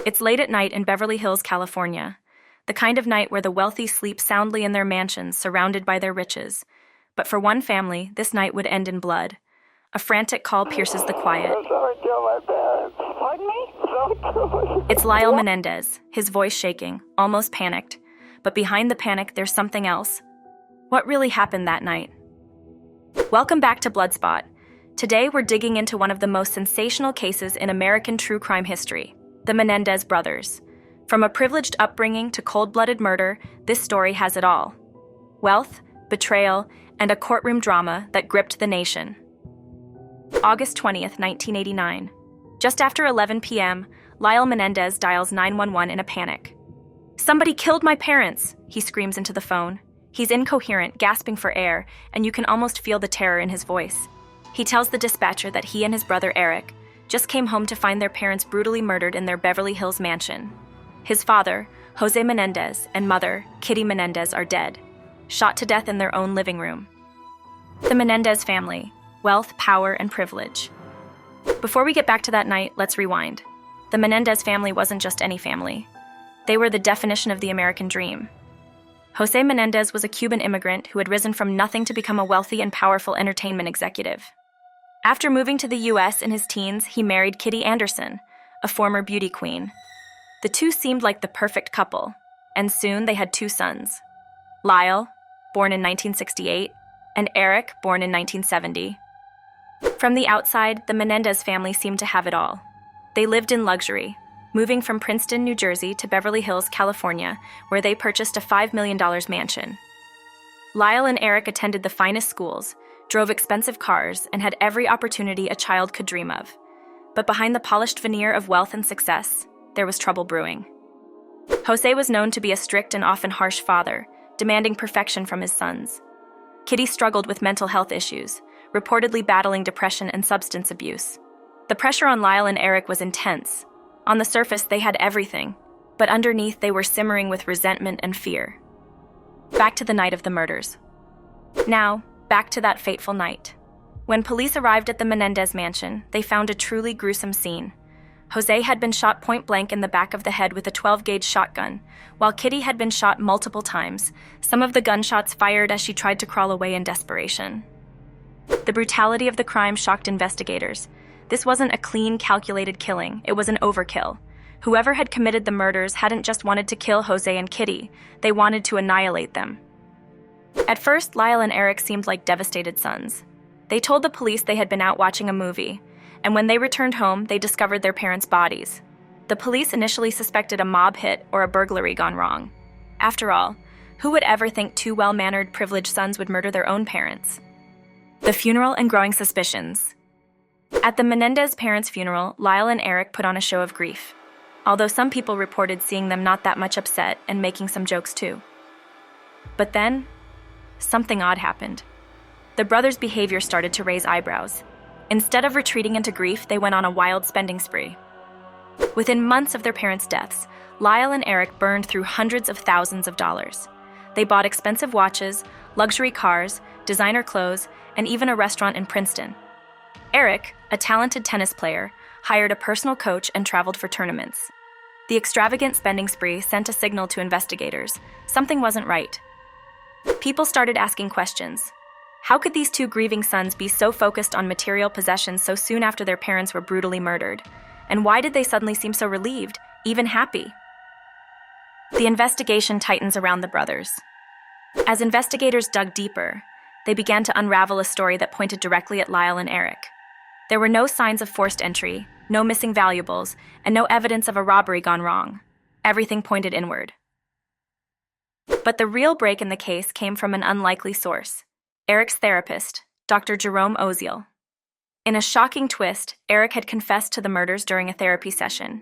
It's late at night in Beverly Hills, California, the kind of night where the wealthy sleep soundly in their mansions surrounded by their riches. But for one family, this night would end in blood. A frantic call pierces the quiet. Someone killed my parents. Pardon me? Someone killed my... It's Lyle Menendez, his voice shaking, almost panicked. But behind the panic, there's something else. What really happened that night? Welcome back to BloodSpot. Today, we're digging into one of the most sensational cases in American true crime history, the Menendez brothers. From a privileged upbringing to cold-blooded murder, this story has it all. Wealth, betrayal, and a courtroom drama that gripped the nation. August 20th, 1989. Just after 11 p.m., Lyle Menendez dials 911 in a panic. "Somebody killed my parents," he screams into the phone. He's incoherent, gasping for air, and you can almost feel the terror in his voice. He tells the dispatcher that he and his brother Erik just came home to find their parents brutally murdered in their Beverly Hills mansion. His father, José Menendez, and mother, Kitty Menendez, are dead, shot to death in their own living room. The Menendez family, wealth, power, and privilege. Before we get back to that night, let's rewind. The Menendez family wasn't just any family. They were the definition of the American dream. José Menendez was a Cuban immigrant who had risen from nothing to become a wealthy and powerful entertainment executive. After moving to the U.S. in his teens, he married Kitty Anderson, a former beauty queen. The two seemed like the perfect couple, and soon they had two sons. Lyle, born in 1968, and Erik, born in 1970. From the outside, the Menendez family seemed to have it all. They lived in luxury, moving from Princeton, New Jersey to Beverly Hills, California, where they purchased a $5 million mansion. Lyle and Erik attended the finest schools, drove expensive cars, and had every opportunity a child could dream of. But behind the polished veneer of wealth and success, there was trouble brewing. José was known to be a strict and often harsh father, demanding perfection from his sons. Kitty struggled with mental health issues, reportedly battling depression and substance abuse. The pressure on Lyle and Erik was intense. On the surface, they had everything, but underneath they were simmering with resentment and fear. Back to the night of the murders. Now, back to that fateful night. When police arrived at the Menendez mansion, they found a truly gruesome scene. José had been shot point-blank in the back of the head with a 12-gauge shotgun, while Kitty had been shot multiple times, some of the gunshots fired as she tried to crawl away in desperation. The brutality of the crime shocked investigators. This wasn't a clean, calculated killing, it was an overkill. Whoever had committed the murders hadn't just wanted to kill José and Kitty, they wanted to annihilate them. At first, Lyle and Erik seemed like devastated sons. They told the police they had been out watching a movie, and when they returned home, they discovered their parents' bodies. The police initially suspected a mob hit or a burglary gone wrong. After all, who would ever think two well-mannered, privileged sons would murder their own parents? The funeral and growing suspicions. At the Menendez parents' funeral, Lyle and Erik put on a show of grief, although some people reported seeing them not that much upset and making some jokes too. But then, something odd happened. The brothers' behavior started to raise eyebrows. Instead of retreating into grief, they went on a wild spending spree. Within months of their parents' deaths, Lyle and Erik burned through hundreds of thousands of dollars. They bought expensive watches, luxury cars, designer clothes, and even a restaurant in Princeton. Erik, a talented tennis player, hired a personal coach and traveled for tournaments. The extravagant spending spree sent a signal to investigators. Something wasn't right. People started asking questions. How could these two grieving sons be so focused on material possessions so soon after their parents were brutally murdered? And why did they suddenly seem so relieved, even happy? The investigation tightens around the brothers. As investigators dug deeper, they began to unravel a story that pointed directly at Lyle and Erik. There were no signs of forced entry, no missing valuables, and no evidence of a robbery gone wrong. Everything pointed inward. But the real break in the case came from an unlikely source. Erik's therapist, Dr. Jerome Oziel. In a shocking twist, Erik had confessed to the murders during a therapy session.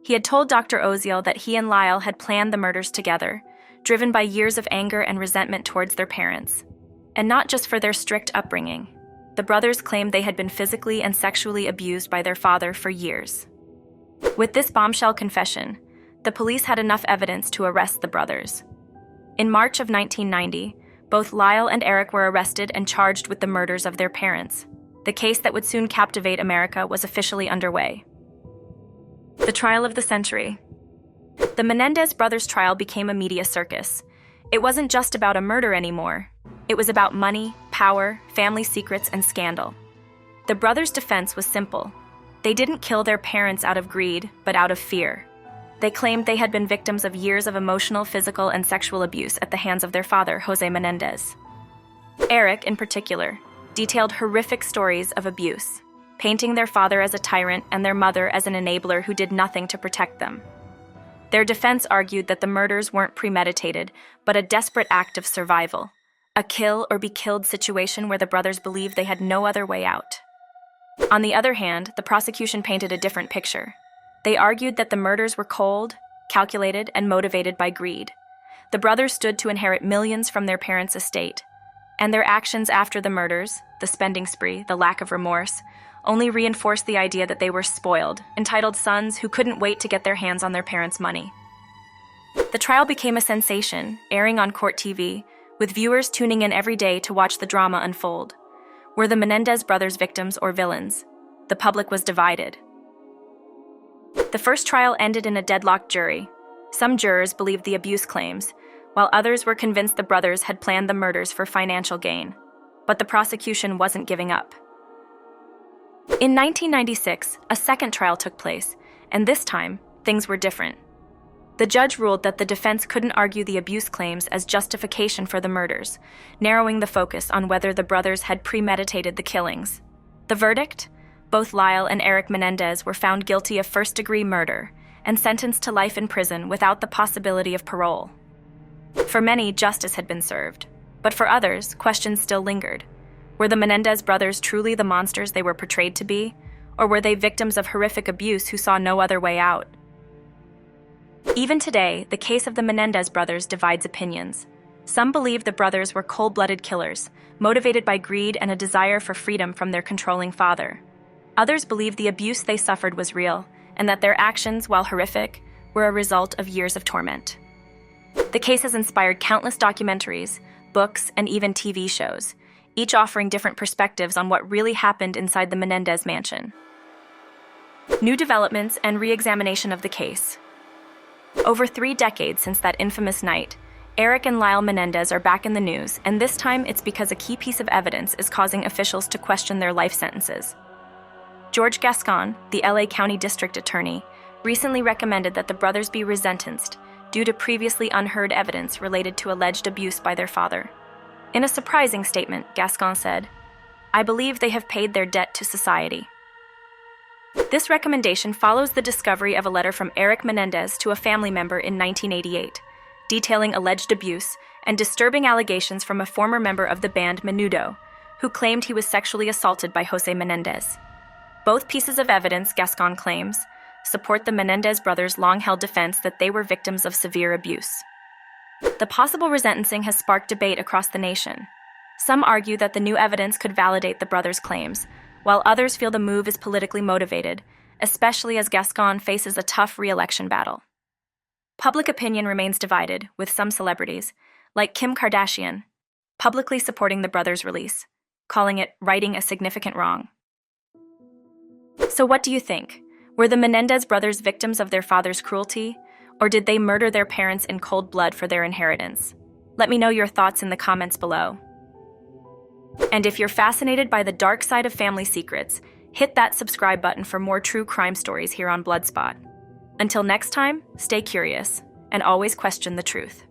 He had told Dr. Oziel that he and Lyle had planned the murders together, driven by years of anger and resentment towards their parents. And not just for their strict upbringing. The brothers claimed they had been physically and sexually abused by their father for years. With this bombshell confession, the police had enough evidence to arrest the brothers. In March of 1990, both Lyle and Erik were arrested and charged with the murders of their parents. The case that would soon captivate America was officially underway. The trial of the century. The Menendez brothers' trial became a media circus. It wasn't just about a murder anymore. It was about money, power, family secrets, and scandal. The brothers' defense was simple. They didn't kill their parents out of greed, but out of fear. They claimed they had been victims of years of emotional, physical, and sexual abuse at the hands of their father, José Menendez. Erik, in particular, detailed horrific stories of abuse, painting their father as a tyrant and their mother as an enabler who did nothing to protect them. Their defense argued that the murders weren't premeditated, but a desperate act of survival, a kill or be killed situation where the brothers believed they had no other way out. On the other hand, the prosecution painted a different picture. They argued that the murders were cold, calculated, and motivated by greed. The brothers stood to inherit millions from their parents' estate, and their actions after the murders, the spending spree, the lack of remorse, only reinforced the idea that they were spoiled, entitled sons who couldn't wait to get their hands on their parents' money. The trial became a sensation, airing on court TV, with viewers tuning in every day to watch the drama unfold. Were the Menendez brothers victims or villains? The public was divided. The first trial ended in a deadlocked jury. Some jurors believed the abuse claims, while others were convinced the brothers had planned the murders for financial gain. But the prosecution wasn't giving up. In 1996, a second trial took place, and this time, things were different. The judge ruled that the defense couldn't argue the abuse claims as justification for the murders, narrowing the focus on whether the brothers had premeditated the killings. The verdict? Both Lyle and Erik Menendez were found guilty of first-degree murder and sentenced to life in prison without the possibility of parole. For many, justice had been served, but for others, questions still lingered. Were the Menendez brothers truly the monsters they were portrayed to be, or were they victims of horrific abuse who saw no other way out? Even today, the case of the Menendez brothers divides opinions. Some believe the brothers were cold-blooded killers, motivated by greed and a desire for freedom from their controlling father. Others believe the abuse they suffered was real, and that their actions, while horrific, were a result of years of torment. The case has inspired countless documentaries, books, and even TV shows, each offering different perspectives on what really happened inside the Menendez mansion. New developments and re-examination of the case. Over 3 decades since that infamous night, Erik and Lyle Menendez are back in the news, and this time it's because a key piece of evidence is causing officials to question their life sentences. George Gascon, the LA County District Attorney, recently recommended that the brothers be resentenced due to previously unheard evidence related to alleged abuse by their father. In a surprising statement, Gascon said, "I believe they have paid their debt to society." This recommendation follows the discovery of a letter from Erik Menendez to a family member in 1988, detailing alleged abuse and disturbing allegations from a former member of the band Menudo, who claimed he was sexually assaulted by José Menendez. Both pieces of evidence, Gascon claims, support the Menendez brothers' long-held defense that they were victims of severe abuse. The possible resentencing has sparked debate across the nation. Some argue that the new evidence could validate the brothers' claims, while others feel the move is politically motivated, especially as Gascon faces a tough re-election battle. Public opinion remains divided, with some celebrities, like Kim Kardashian, publicly supporting the brothers' release, calling it righting a significant wrong. So what do you think? Were the Menendez brothers victims of their father's cruelty, or did they murder their parents in cold blood for their inheritance? Let me know your thoughts in the comments below. And if you're fascinated by the dark side of family secrets, hit that subscribe button for more true crime stories here on BloodSpot. Until next time, stay curious and always question the truth.